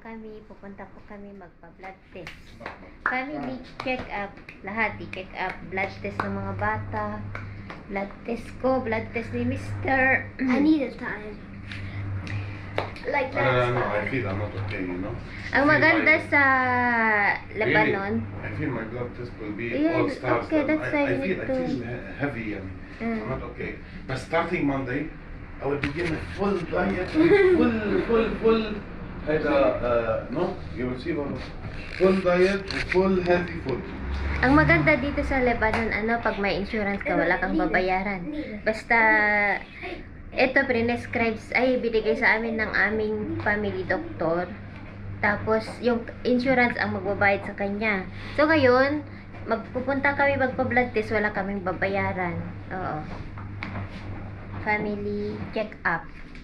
kami, pupunta po kami magpa-blood test. Family check-up, lahat i-check up. Blood test ng mga bata, blood test ko, blood test ni Mr. I need a time. Like that. No, I feel I'm not okay, you know. Ang maganda sa Lebanon, I feel my blood test will be Yeah, all stars. okay, that's why I you feel need to- heavy and Mm. I'm not okay. But starting Monday, I will begin a full diet, full. No, you will see what. Full diet, full healthy food. ang maganda dito sa Lebanon, pag may insurance ka, wala kang babayaran. Basta, ito binigay sa amin ng aming family doctor. Tapos, yung insurance ang magbabayad sa kanya. So, ngayon, magpupunta kami magpa-blood test, wala kaming babayaran. Oo. Family check-up.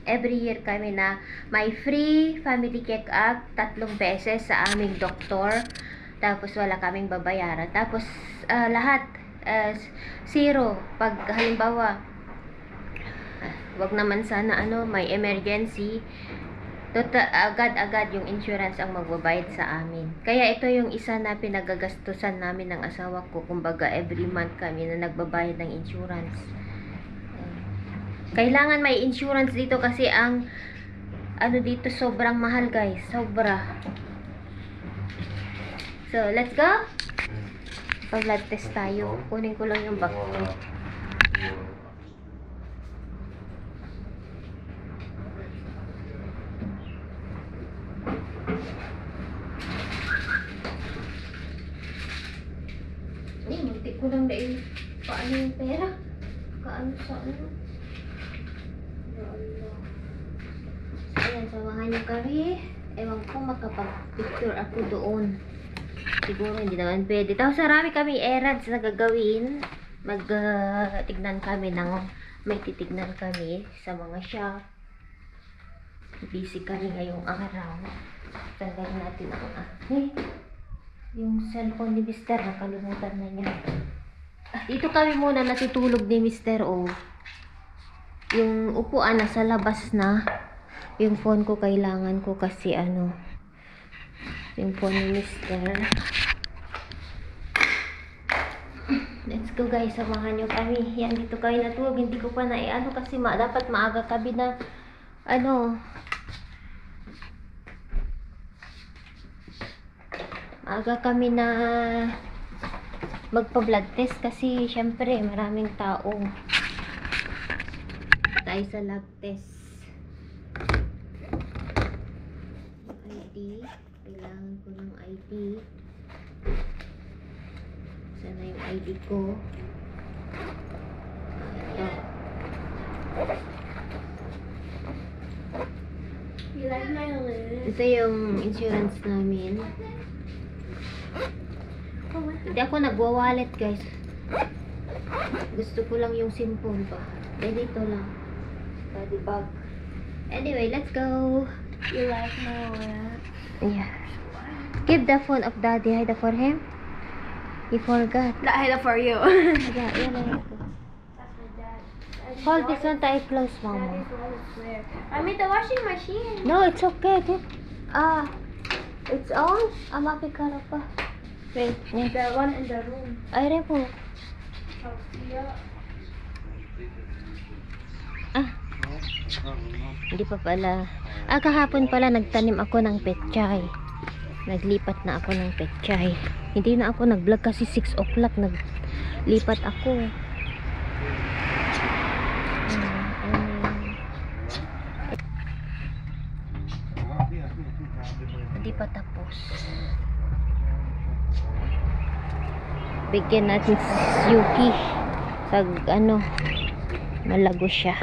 Every year kami na may free family check-up 3 beses sa aming doktor. Tapos wala kaming babayaran. Tapos lahat zero. Pag halimbawa wag naman sana may emergency, agad-agad yung insurance ang magbabayad sa amin. Kaya ito yung isa na pinagagastusan namin ng asawa ko. Kumbaga every month kami na nagbabayad ng insurance. Kailangan may insurance dito kasi ang dito sobrang mahal, guys. Sobra. So, let's go. Pag-blood test tayo. Kunin ko lang yung bag ko. Muntik ko lang dahil paano yung pera. Kaano sa Ayan, samahan niyo kami. Ewan ko makapag-picture ako doon. Siguro hindi naman pwede. Tapos marami kami errands na gagawin. Tignan kami may titignan kami sa mga shop. Busy kami ngayong araw. Tanggalin natin ang yung cellphone ni Mr. Nakalimutan na niya. Dito kami muna natutulog ni Mr. Yung upuan nasa labas na. Yung phone ko kailangan ko kasi yung phone ni Mr. Let's go, guys, samahan nyo kami. Yan, dito kami natulog. Hindi ko pa kasi dapat maaga kami na maaga kami na magpa-blood test kasi syempre maraming tao tayo sa lab test. ID, kailangan ko ng ID. Sana yung ID ko. Ito. You like my list? Ito yung insurance namin. Hindi ako nagwa-wallet, guys. Gusto ko lang yung simple ba. Dito lang. Body bag. Anyway, let's go. You like my list? Yeah. Give the phone of daddy. Hide for him. He forgot. Not for you. Yeah, yan na yun. That's my dad. Hold this one tayo close, mama. Daddy's one is there. I made the washing machine. No, it's okay. It's on. Amapi ka na pa. Wait. The one in the room. Ay, rin po. Oh, yeah. Hindi pa pala. Kahapon pala nagtanim ako ng pechay. Naglipat na ako ng pechay. Hindi na ako nag-vlog kasi 6 o'clock naglipat ako. Hindi pa tapos. Bigyan natin si Yuki. Pag malago siya.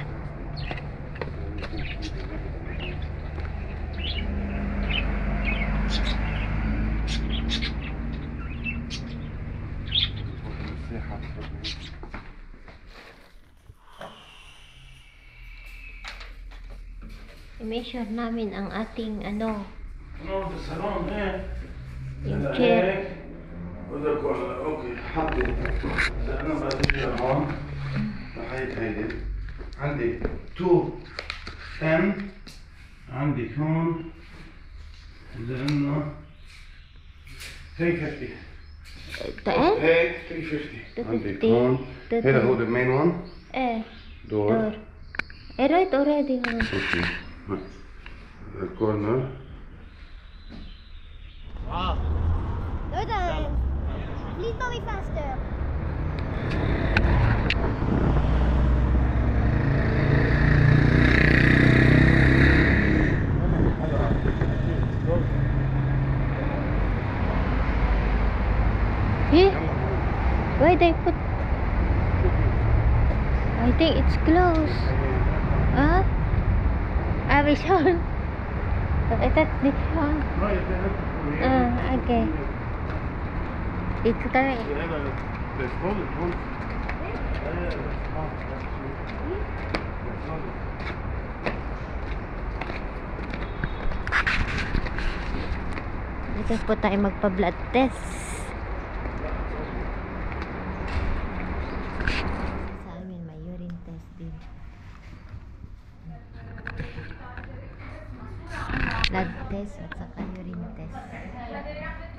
I-measure namin ang ating No, the salon there. yung chair. اوكي حطي انا بدي هون هيدي عندي 2 10 عندي هون لأنه هي 50 Taan? هيك 350 عندك 250. هون هذا هو the main one Eh, door door. Right already. okay the corner You're done. Please go me faster. Eh? Why they put? I think it's closed. Huh? Abishon. Ito, Dishon. Okay. Dito tayo. Dito po tayo magpa-blood test. Sa amin may urine test din. Blood test at saka urine test.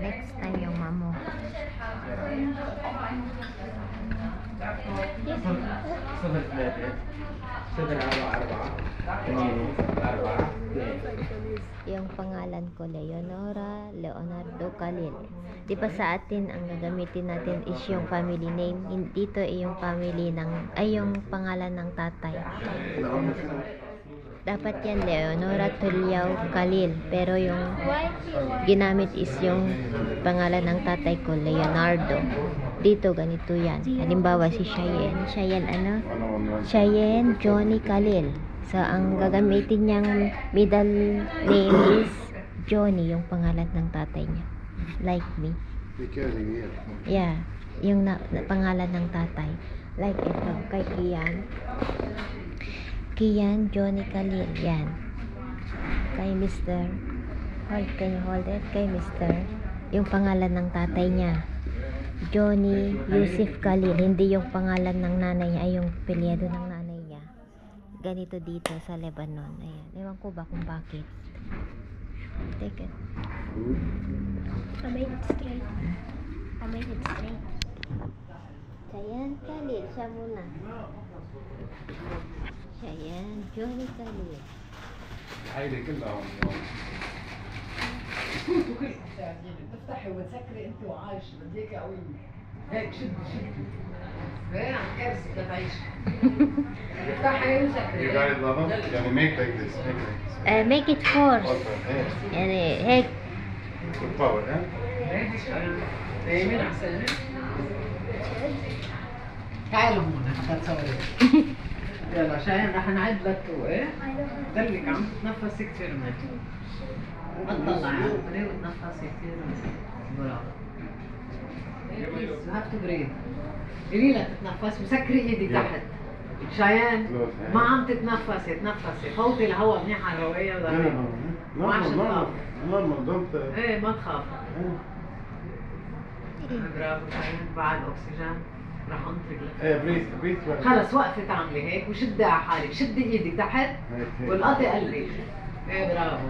Next time yung mamo. صفر ثلاثة صفر أربعة اثنين أربعة Yung pangalan ko, Leonora Leonardo Calil. Di ba sa atin, ang gagamitin natin is yung family name. Dito ay yung family ng, ay yung pangalan ng tatay. Dapat yan, Leonora Tuliao Calil. Pero yung ginamit is yung pangalan ng tatay ko, Leonardo. Dito, ganito yan. Halimbawa, si Cheyenne. Cheyenne ano? Cheyenne Johnny Calil. So, ang gagamitin niyang middle name is Johnny, yung pangalan ng tatay niya. Like me. Yeah, yung pangalan ng tatay. Like ito, kay Kian. Kian Johnny Calil, yan. Kay Mr. Can you hold it? Kay Mr. Yung pangalan ng tatay niya. Johnny Yusuf Calil, hindi yung pangalan ng nanay niya, ay yung pilyado ng nanay niya. Ganito dito sa Lebanon. Ayan. Ewan ko ba kung bakit. Take it. I made it straight. I made it straight. Cheyenne Calil, siya muna. Cheyenne Johnny Calil. عائلة كلها تفتحي وتسكري انت وعايشه بدي هيك قوي هيك شد ايه عم كرسي لتعيش افتحي وسكري You got it, Lava? يعني make like this, make like this. Make it force. Okay, يعني هيك. with power, eh? ايه من احسن تعالوا هون حتى تصوري يلا شاهين رح نعد لك ايه دلك عم تتنفسي كثير منيح ما تطلعي عم وتنفسي كثير منيح برافو You have to breathe قولي لها تتنفس وسكري ايدك تحت شايان ما عم تتنفسي تنفسي فوتي الهواء منيح على الروايه ولا normal, don't... ايه ما تخاف برافو شايان بعد اكسجين رح انطرق لك ايه breathe خلص وقفي تعملي هيك وشدي على حالك شدي ايدك تحت والقطي قلبك ايه برافو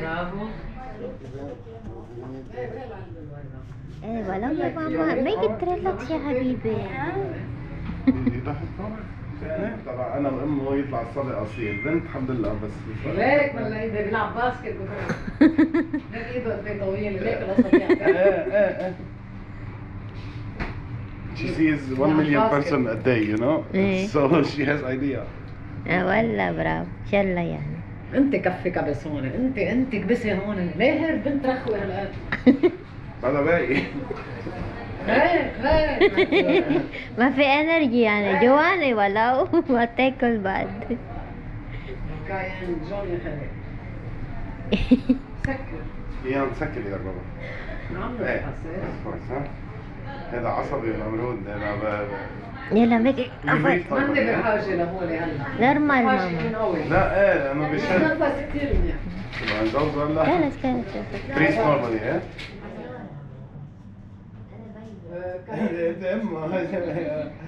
برافو Eh, wala mo mama. Make it relax ya habibi. طبعا انا وامه يطلع الصبي اصيل بنت الحمد لله بس ليك ولا ايده بيلعب باسكت بكره ليك ايده قد طويله ليك الاصابع ايه She sees 1 million person a day, you know? So she has idea. Wala, bravo. Shala yan. انت كفي كبس هون انت كبسي هون ليه البنت رخوه هالقد هذا باقي ما في energy يعني جواني ولو ما تاكل بعد. كاين جوني خلي سكر ايام سكر يا بابا. عم ايه بتحسس ها هذا عصبي والامرود هذا يلا ميك ماني بحاجه لهولي هلا نورمال حاجه من ماما. قوي لا ايه لانه بيشد نفس كثير منيح تبع نجوز ولا كانت بريس نورمالي ايه كاين انت امه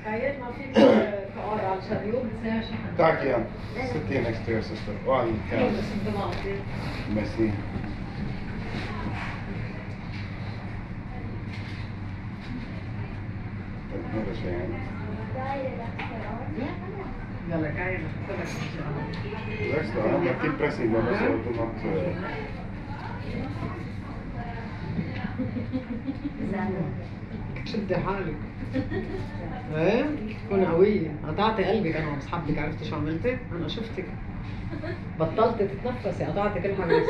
كاين ما فيك تقعد على الشريوب بتصير شي حدا تعك يا ستي next to your sister وعلى الكلام بس الدماغ كثير ميرسي هذا شيء يعني. يلا كاين نحط لك إن شاء الله. Relax now, I'm keep pressing but also do not شدي حالك. ايه كوني قوية، قطعتي قلبك انا ومسحبتك، عرفتي شو عملتي؟ انا شفتك بطلتي تتنفسي، قطعتي كل حاجة.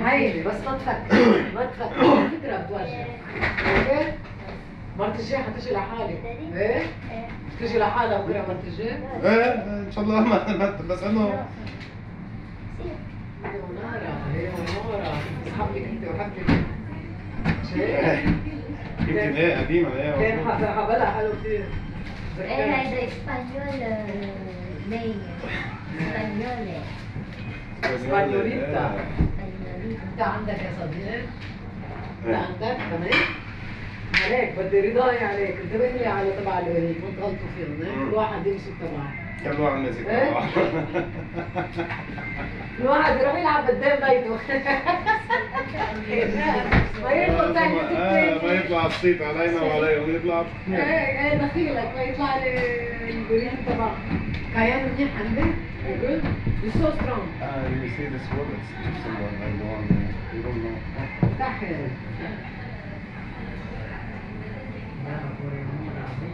هيني بس ما تفكري، ما تفكري، الفكرة بتوجع. اوكي؟ مرت الجاي حتجي لحالك، ايه؟ تجي لحالها بكره مرت الجاي؟ ايه ان شاء الله ما بس انه هي منارة، هي منارة، مسحبتك انت وحبتك. شايف؟ يمكن ايه قديمة كان ايه حبلها حلو كثير. Eh, هيدا اسبانيول مي اسبانيول اسبانيوليتا. انت عندك يا صديقي؟ انت عندك كمان؟ عليك بدي رضاي عليك، انتبه لي على تبع الوريد، ما تغلطوا فيهم، كل واحد يمشي بتبعه. كل واحد ماسك إيه؟ طبعا. الواحد يروح يلعب قدام بيته. ما يدخل تحت ما يطلع الصيت علينا وعليهم يطلع. ايه دخيلك ما يطلع لي البريد تبعه. كيان منيح عندك؟ Good. You're so strong. You see this word? It's gypsum one, like the one you don't know. دحل.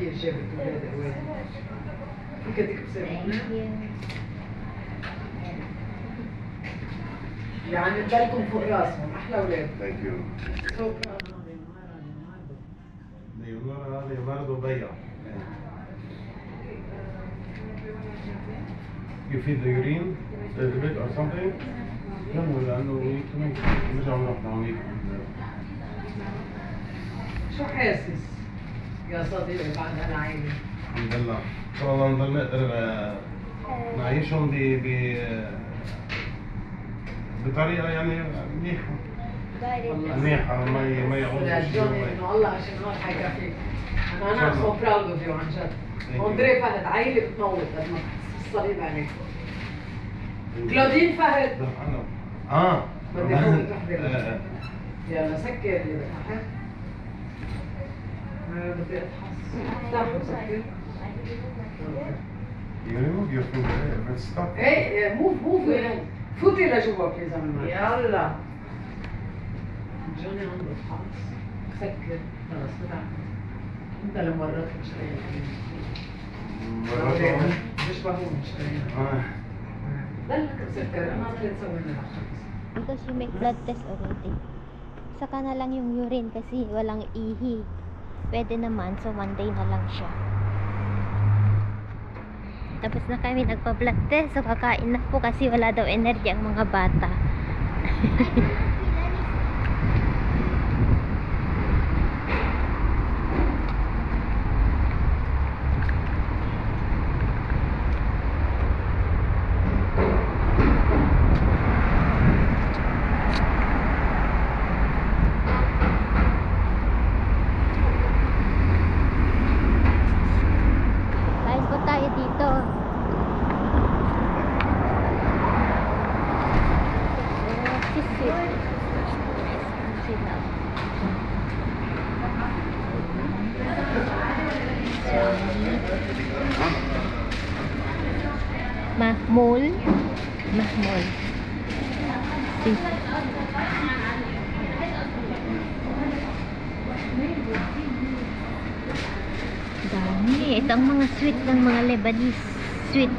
هي جابت ولاد اوادي. فيك هديك بسرعة. يعني تضلكم فوق راسهم، احلى اولاد. Thank you. Leonardo Bella. You feed the urine a little bit or something? لا لأنه يمكن نرجع نروح نعمل. شو حاسس يا صديقي بعد هالعيلة؟ الحمد لله. إن شاء الله نضل نقدر نعيشهم بطريقة يعني منيحة. منيحة ما يعوزوا جوني انه الله عشان هون حيكفيك. انا سو براود اوف يو عن جد. اندري فهد عيلة بتموت قد ما الصليب عليك. كلودين فهد. بدي اقوم تحضر. يلا سكر اللي بتحط. بدي اتحس. افتحوا سكر. You remove your finger if it's stuck. ايه موف فوتي لجوا بليز من يلا. جوني عنده فحص. سكر خلص فتح. انت اللي مرات مشتريين. بيشبهون مشتريين. ضلك مسكر انا طلعت سوي لنا. Because you make blood test already. Saka na lang yung urine kasi walang ihi. Pwede naman, so one day na lang siya. Tapos na kami nagpa-blood test, so kakain na po kasi wala daw energy ang mga bata. Kain po tayo dito. Mahmul. Dami. Ito ang mga sweet ng mga Lebanese. Sweet.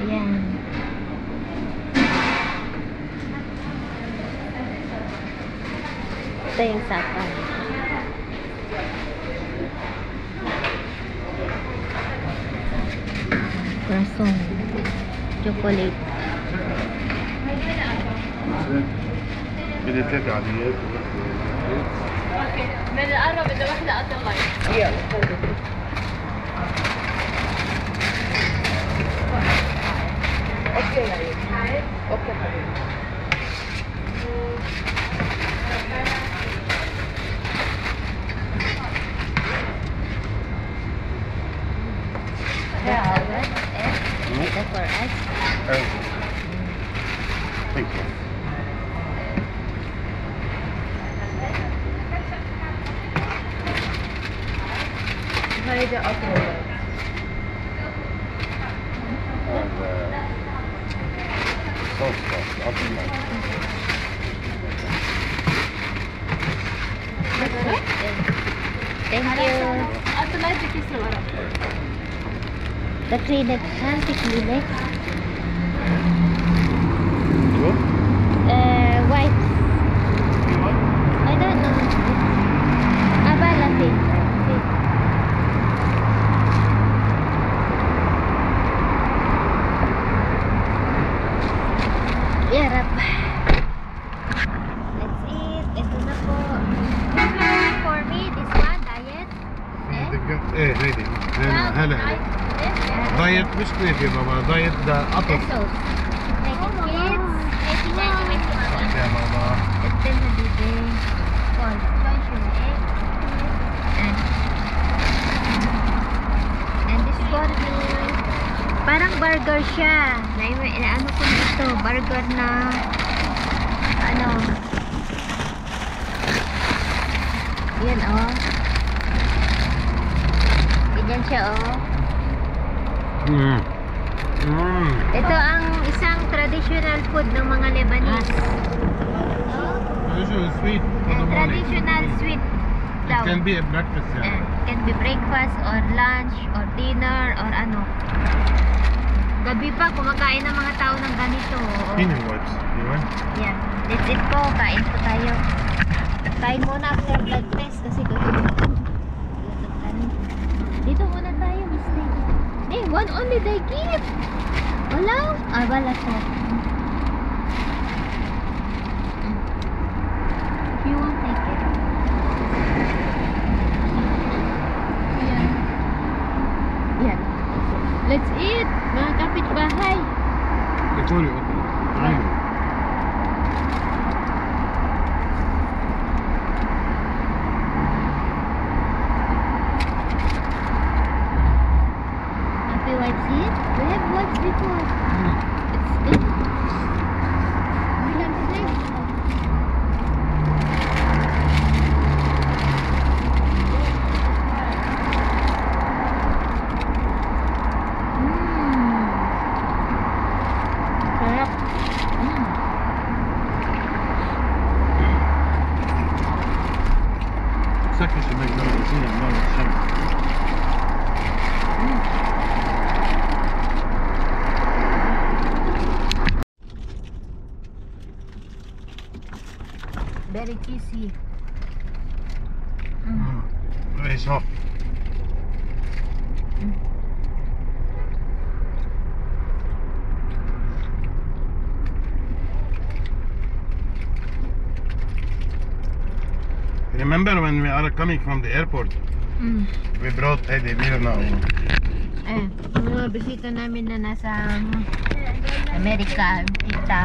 Ayan. Ito yung sapa. Croissant. Chocolate. بدي ثلاث عاديات. اوكي من القرب بدي وحده قد الله. يلا اوكي يا عيني. اوكي حبيبي. Ito for us. Thank you. هيدا أطول. هذا صوص أطول. Thank you. The Kleenex, anti-Kleenex. Wipes. I don't know. Balati. Yarap. Let's eat. Ito na po. For me, this one, diet. ايه هيدي هلا دايت مش كنافة بابا دايت ده قطف Pesos. Like kids, 89 يا بابا It's been a day. For and this for me. Parang burger siya. Ano ko dito? Burger na ano? Yan oh. Ganyan siya oh. Ito ang isang traditional food ng mga Lebanese. This is sweet for the morning. Traditional sweet daw. It can be a breakfast yeah. Can be breakfast or lunch or dinner or ano. Gabi pa kumakain ng mga tao ng ganito. Cleaning wipes, you want? Yeah. That's it po. Kain po tayo. Kain muna after blood test kasi dito muna tayo, mistake. Eh, one only they give. Wala? Wala siya. If you want, take it. Yan. Let's eat, mga kapitbahay. يقول لي أطلع عيني Happy wipes here? We have wipes before. It's good. We have snacks. Sarap. سكش المجنون نار الشمس Very cheesy. Very soft. Remember when we are coming from the airport, we brought Eddie Mirna. Mga bisita namin na nasa Amerika, Tita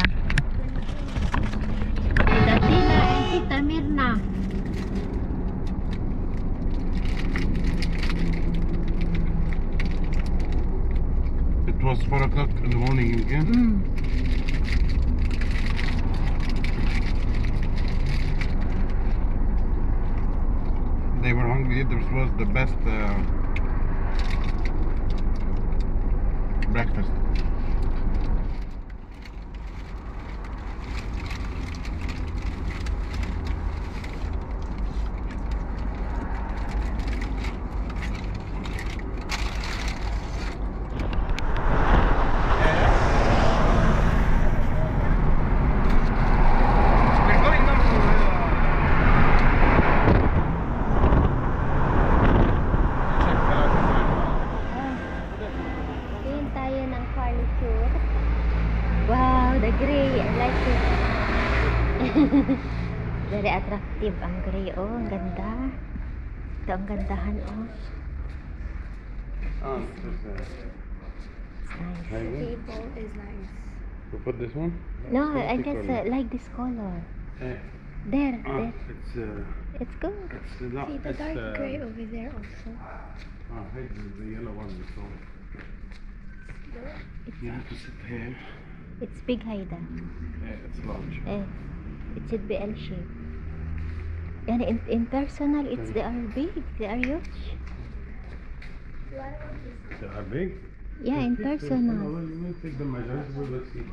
Tina and Tita Mirna. It was 4 o'clock in the morning again. They were hungry. This was the best breakfast. We're going now to Tingin tayo ng furniture. Wow, the gray. I like it. Very attractive ang gray. Oh, ang ganda. Ito ang gandahan. Oh, it's nice. People is nice. We put this one? No, I just like this color. There, there. It's good. See the dark gray over there also. The yellow one. So you have to sit here. It's big, Haida. It's large. It should be L shape. And in personal, they are big. They are huge. They are big. Yeah, in personal. We'll take the measures. We will see.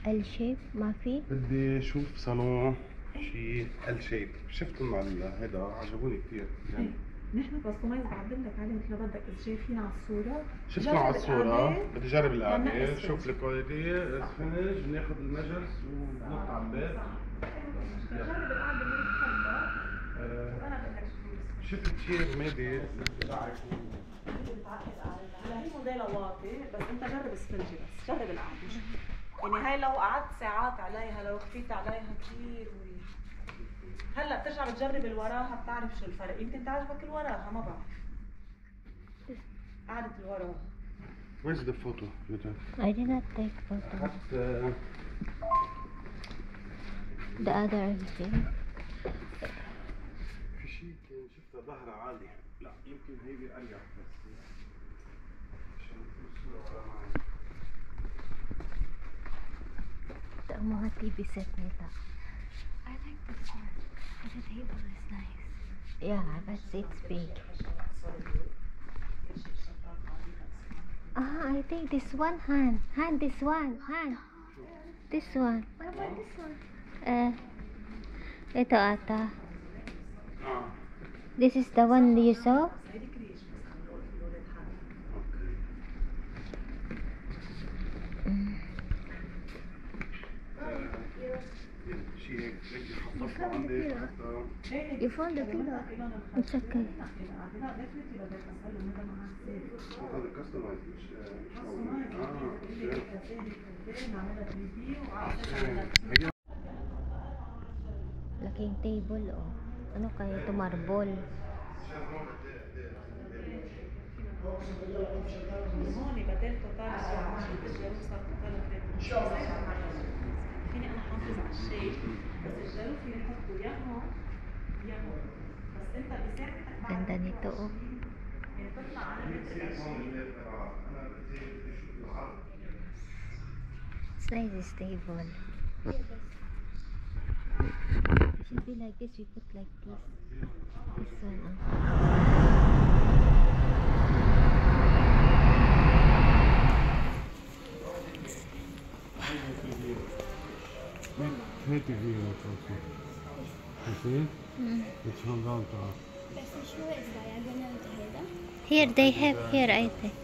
L shape ما في. بدي اشوف صالون شيء ال شيب. شفتهم على هذا عجبوني كثير يعني. نحن كاستمايز بعدل لك عليه مثل ما بدك اذا شايفين على الصوره. شفنا على الصورة. بدي اجرب القعدة. شوف الكواليتي. فينش بناخذ الميجرز ونحط على البيت. جرب القعده اللي بتحبها. وانا بدك شفت شيء ميبي هلا هي موديل واطي بس انت جرب اسفنجي بس جرب القعده يعني هاي لو قعدت ساعات عليها لو خفيت عليها كثير هلا بترجع بتجرب اللي وراها بتعرف شو الفرق يمكن تعجبك اللي وراها ما بعرف قعدة اللي وراها Where's the photo? I did not take photo. حتى The other thing. في شيء كان شفتها ظهرها عالي. لا يمكن هيدي اريح بس عشان الصورة ورا معي. The mga TV set nito. I like this one. The table is nice. Yeah, but it's big. I think this one, Han, this one, this one. What about this one? Ito ata. This is the one you saw? شيء هيك حطيتها عندي حتى You found the pillow. It's okay. هذا كاستمايز مش هي Laking table, oh. Ano kaya ito? Marble. هون بدلته طالع عشان الجروف صار طالع فيني انا حافظ على الشيء بس الجروف اللي نحطه يا هون يا هون بس انت بساعدك Ganda nito, oh. يعني تطلع على متر It's nice, it's stable. It should be like this. We put like this. This one, oh. هيك هي الفوتو. You see it? It's from downtown. بس شو diagonal هذا؟ Here, they have here, I think.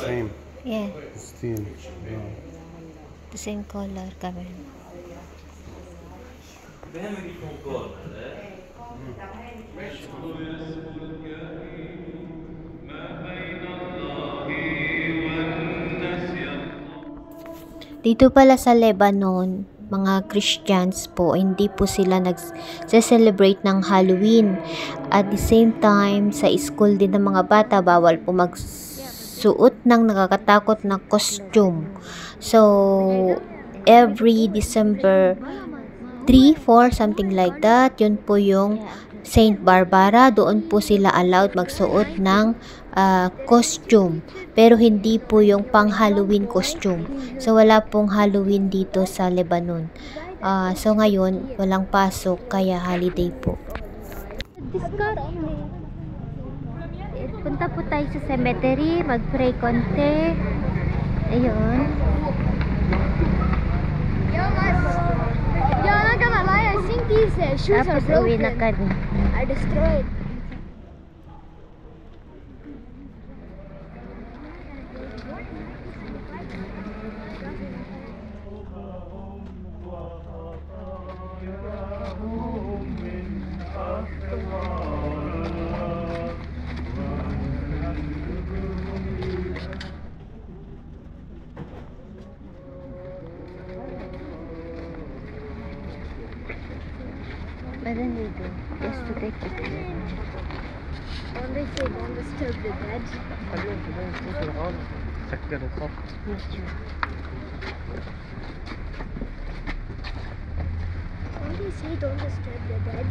Same. Yeah, Steel. Yeah. the same color kami. Dito pala sa Lebanon, mga Christians po, hindi po sila nag-celebrate ng Halloween. At the same time, sa school din ng mga bata, bawal po magsuot ng nakakatakot na costume. So, every December 3, 4, something like that, yun po yung Saint Barbara. Doon po sila allowed magsuot ng costume. Pero hindi po yung pang Halloween costume. So, wala pong Halloween dito sa Lebanon. So, ngayon, walang pasok, kaya holiday po. Punta po tayo sa cemetery, mag-pray konti. Ayun. Yo, not gonna lie, I think these shoes are Tapos uwi na broken. kami. I destroyed. But then we do, just to take picture. When they say don't disturb the dead. Nature. they say don't disturb the dead?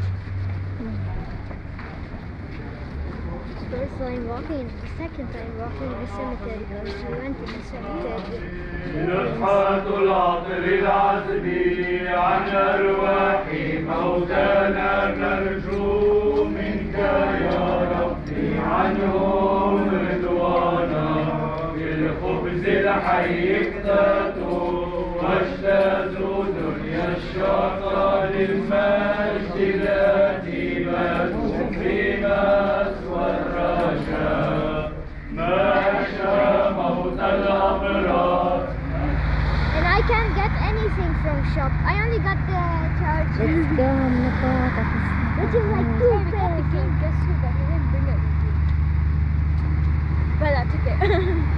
First time walking, the second time walking in the cemetery because we went to the cemetery. نفحة العطر العذبي عن أرواح موتانا نرجو منك يا ربي عنهم رضوانا بالخبز الحي اكتاتوا واجتازوا دنيا الشقاء للمجد الذي باتوا في مسوى الرجاء مشى موت الأبرار. And I can't get anything from shop. I only got the charge. Let's go na po. Tapos Which is like 2 pills. Guess who got it? Bring it. Well, that's okay.